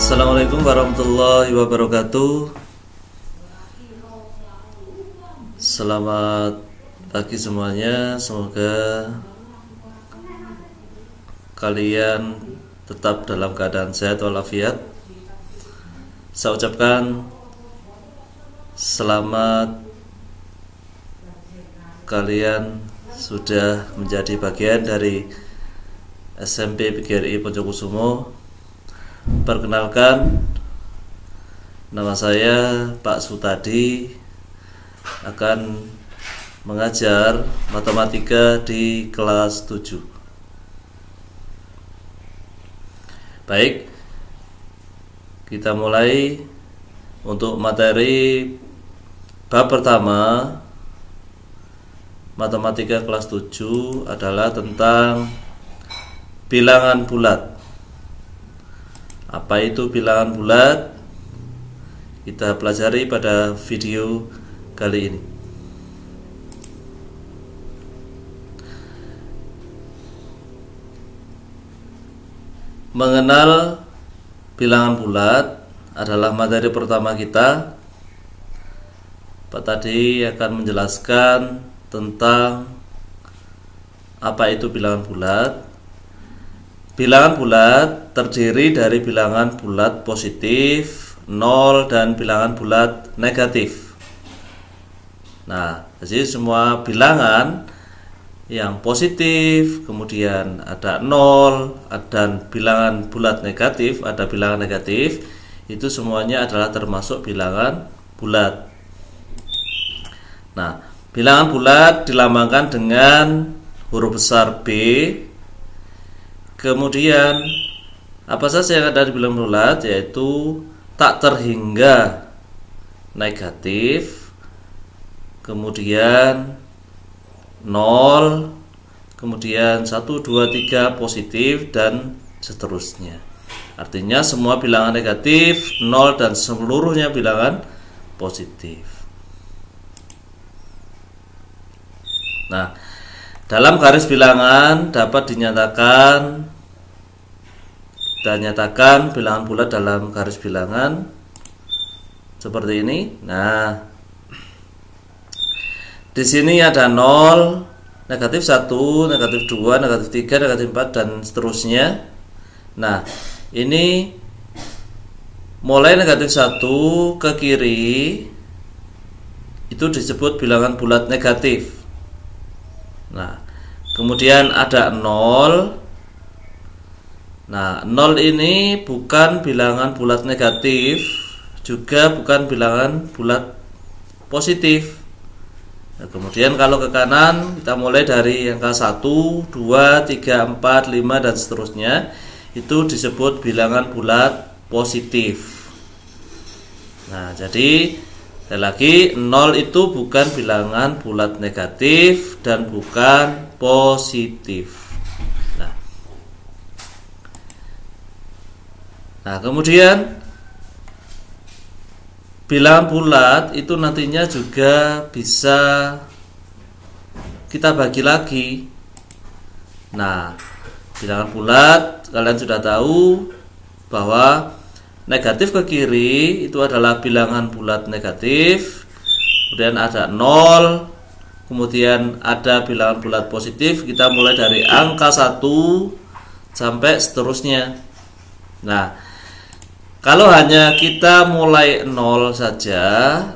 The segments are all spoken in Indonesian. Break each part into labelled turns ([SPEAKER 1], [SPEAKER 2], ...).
[SPEAKER 1] Assalamualaikum warahmatullahi wabarakatuh. Selamat pagi semuanya. Semoga kalian tetap dalam keadaan sehat walafiat. Saya ucapkan selamat, kalian sudah menjadi bagian dari SMP PGRI Poncokusumo. Perkenalkan, nama saya Pak Sutadi, akan mengajar matematika di kelas 7. Baik, kita mulai untuk materi bab pertama matematika kelas 7 adalah tentang bilangan bulat. Apa itu bilangan bulat? Kita pelajari pada video kali ini. Mengenal bilangan bulat adalah materi pertama kita. Pak tadi akan menjelaskan tentang apa itu bilangan bulat. Bilangan bulat terdiri dari bilangan bulat positif, 0, dan bilangan bulat negatif. Nah, jadi semua bilangan yang positif, kemudian ada 0, dan bilangan bulat negatif, ada bilangan negatif, itu semuanya adalah termasuk bilangan bulat. Nah, bilangan bulat dilambangkan dengan huruf besar B. Kemudian apa saja yang ada di bilangan bulat, yaitu tak terhingga negatif, kemudian 0, kemudian 1, 2, 3 positif, dan seterusnya. Artinya semua bilangan negatif, 0, dan seluruhnya bilangan positif. Nah, dalam garis bilangan dapat dinyatakan bilangan bulat dalam garis bilangan seperti ini. Nah, di sini ada 0, negatif 1, negatif 2, negatif 3, negatif 4, dan seterusnya. Nah, ini mulai negatif 1 ke kiri itu disebut bilangan bulat negatif. Nah, kemudian ada 0. Nah, 0 ini bukan bilangan bulat negatif, juga bukan bilangan bulat positif. Nah, kemudian kalau ke kanan kita mulai dari angka 1, 2, 3, 4, 5, dan seterusnya, itu disebut bilangan bulat positif. Nah, jadi sekali lagi, 0 itu bukan bilangan bulat negatif dan bukan positif. Nah, kemudian bilangan bulat itu nantinya juga bisa kita bagi lagi. Nah, bilangan bulat kalian sudah tahu bahwa negatif ke kiri itu adalah bilangan bulat negatif, kemudian ada 0, kemudian ada bilangan bulat positif. Kita mulai dari angka 1 sampai seterusnya. Nah, kalau hanya kita mulai 0 saja,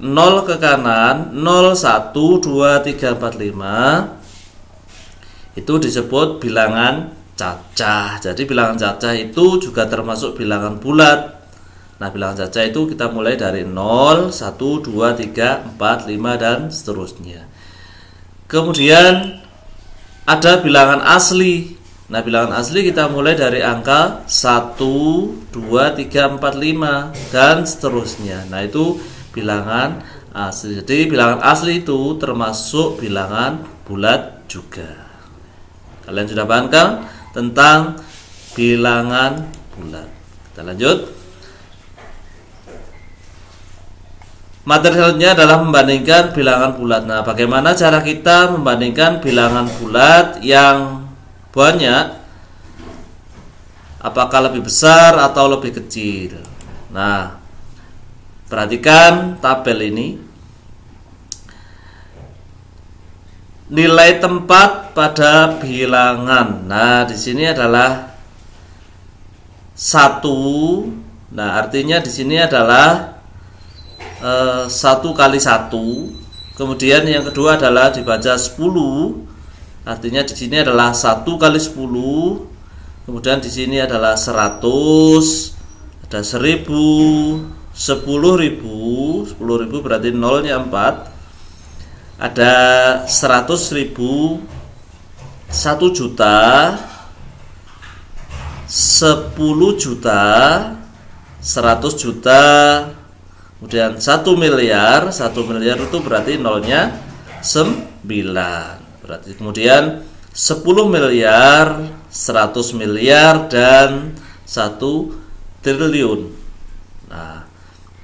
[SPEAKER 1] 0 ke kanan, 0, 1, 2, 3, 4, 5, itu disebut bilangan cacah. Jadi bilangan cacah itu juga termasuk bilangan bulat. Nah, bilangan cacah itu kita mulai dari 0, 1, 2, 3, 4, 5, dan seterusnya. Kemudian ada bilangan asli. Nah, bilangan asli kita mulai dari angka 1, 2, 3, 4, 5, dan seterusnya. Nah, itu bilangan asli. Jadi bilangan asli itu termasuk bilangan bulat juga. Kalian sudah paham kan tentang bilangan bulat? Kita lanjut. Materi selanjutnya adalah membandingkan bilangan bulat. Nah, bagaimana cara kita membandingkan bilangan bulat yang banyak, apakah lebih besar atau lebih kecil? Nah, perhatikan tabel ini. Nilai tempat pada bilangan. Nah, di sini adalah 1. Nah, artinya di sini adalah 1 kali 1. Kemudian yang kedua adalah dibaca 10. Artinya di sini adalah 1 kali 10. Kemudian di sini adalah 100, ada 1000, 10.000, 10.000 berarti nolnya 4. Ada 100.000, 1 juta, 10 juta, 100 juta, kemudian 1 miliar. 1 miliar itu berarti nolnya 9. Berarti kemudian 10 miliar, 100 miliar, dan 1 triliun. Nah,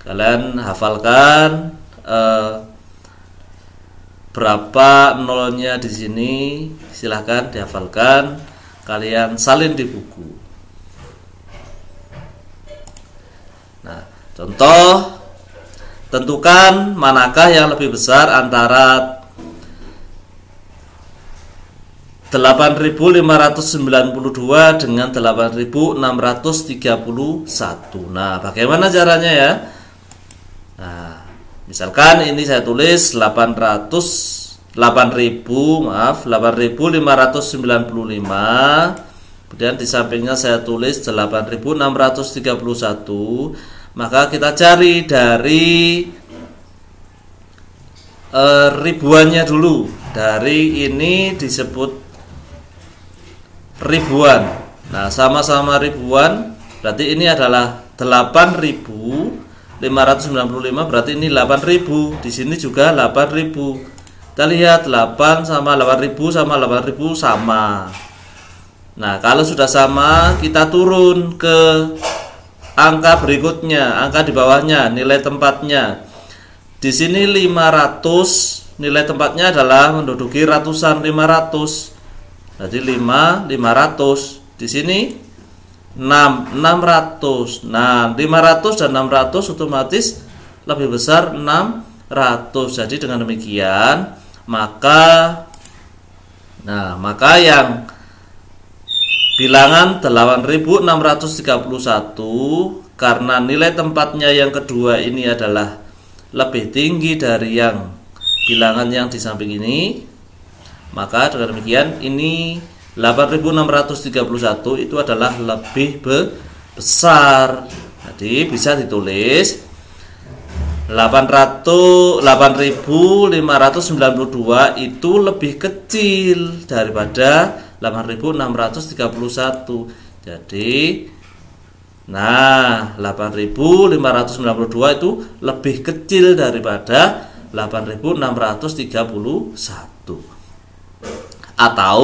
[SPEAKER 1] kalian hafalkan berapa nolnya di sini, silahkan dihafalkan, kalian salin di buku. Nah, contoh, tentukan manakah yang lebih besar antara 8.592 dengan 8.631. Nah, bagaimana caranya ya? Nah, misalkan ini saya tulis 8.595, kemudian di sampingnya saya tulis 8.631. Maka kita cari dari ribuannya dulu. Dari ini disebut ribuan. Nah, sama-sama ribuan, berarti ini adalah 8.595, berarti ini 8.000. Di sini juga 8.000. Kita lihat 8 sama 8.000 sama 8.000 sama. Nah, kalau sudah sama, kita turun ke angka berikutnya, angka di bawahnya, nilai tempatnya. Di sini 500, nilai tempatnya adalah menduduki ratusan, 500. Jadi 500. Di sini 600. Nah, 500 dan 600 otomatis lebih besar 600. Jadi dengan demikian, maka yang bilangan 8.631 karena nilai tempatnya yang kedua ini adalah lebih tinggi dari yang bilangan yang di samping ini, maka dengan demikian ini 8.631 itu adalah lebih besar. Jadi bisa ditulis 8.592 itu lebih kecil daripada 8.631. Jadi 8.592 itu lebih kecil daripada 8.631. Atau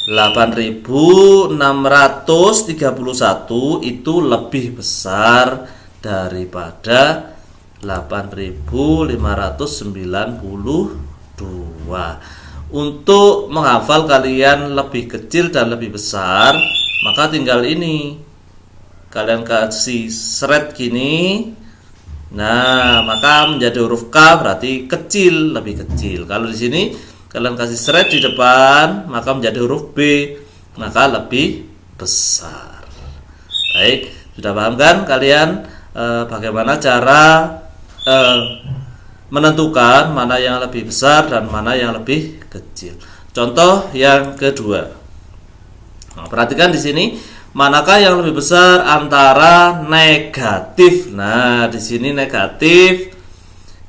[SPEAKER 1] 8.631 itu lebih besar daripada 8.592. Untuk menghafal kalian lebih kecil dan lebih besar, maka tinggal ini kalian kasih seret gini. Nah, maka menjadi huruf K berarti kecil, lebih kecil. Kalau di sini kalian kasih seret di depan, maka menjadi huruf B, maka lebih besar. Baik, sudah paham kan kalian bagaimana cara menentukan mana yang lebih besar dan mana yang lebih kecil. Contoh yang kedua. Nah, perhatikan di sini, manakah yang lebih besar antara negatif. Nah, di sini negatif.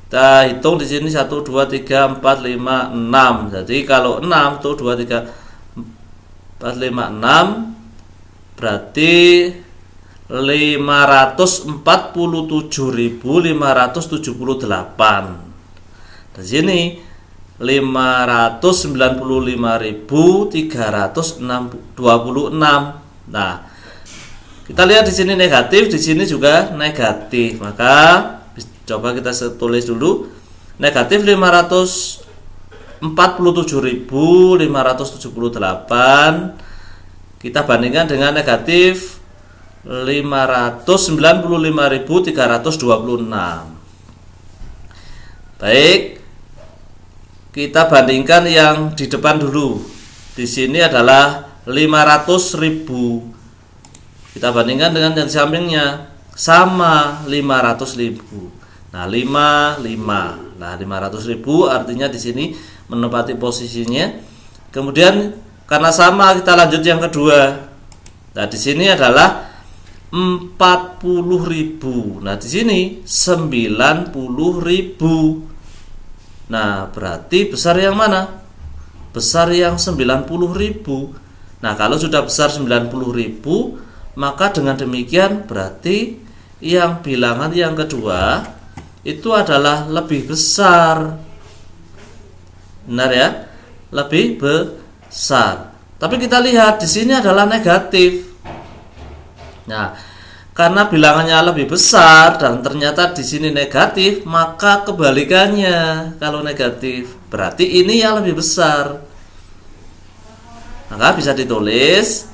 [SPEAKER 1] Kita hitung di sini 1 2 3 4 5 6. Jadi kalau 6 tuh 2 3 4 5 6 berarti 547.578. Di sini 595.326. Nah, kita lihat di sini negatif, di sini juga negatif. Maka coba kita tulis dulu. Negatif 547.578 kita bandingkan dengan negatif 595.326. Baik, kita bandingkan yang di depan dulu. Di sini adalah 500.000. Kita bandingkan dengan yang di sampingnya, sama 500.000. Nah, 5. Nah, 500.000 artinya di sini menempati posisinya. Kemudian karena sama, kita lanjut yang kedua. Nah, di sini adalah 40.000. Nah, di sini 90.000. Nah, berarti besar yang mana? Besar yang 90.000. Nah, kalau sudah besar 90.000, maka dengan demikian berarti yang bilangan yang kedua itu adalah lebih besar. Benar ya? Lebih besar. Tapi kita lihat di sini adalah negatif. Nah, karena bilangannya lebih besar dan ternyata di sini negatif, maka kebalikannya kalau negatif berarti ini yang lebih besar. Maka bisa ditulis,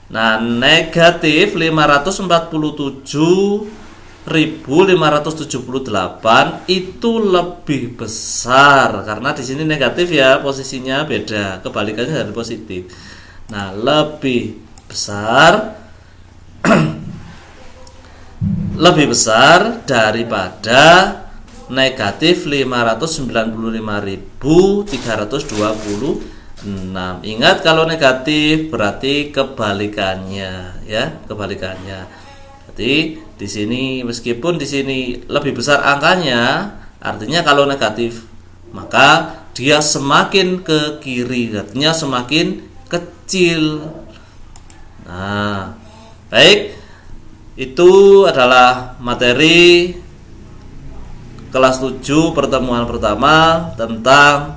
[SPEAKER 1] nah, negatif 547.578 itu lebih besar karena di sini negatif ya, posisinya beda, kebalikannya dari positif. Nah, lebih besar lebih besar daripada negatif 595.326. Ingat, kalau negatif berarti kebalikannya ya, kebalikannya. Jadi di sini meskipun di sini lebih besar angkanya, artinya kalau negatif maka dia semakin ke kiri, artinya semakin kecil. Nah, baik. Itu adalah materi kelas 7 pertemuan pertama tentang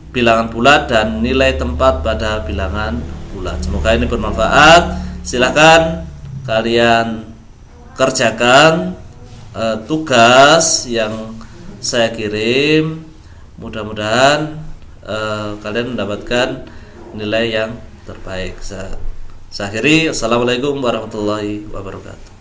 [SPEAKER 1] bilangan bulat dan nilai tempat pada bilangan bulat. Semoga ini bermanfaat. Silakan kalian kerjakan tugas yang saya kirim. Mudah-mudahan kalian mendapatkan nilai yang terbaik. Saya akhiri. Assalamualaikum warahmatullahi wabarakatuh.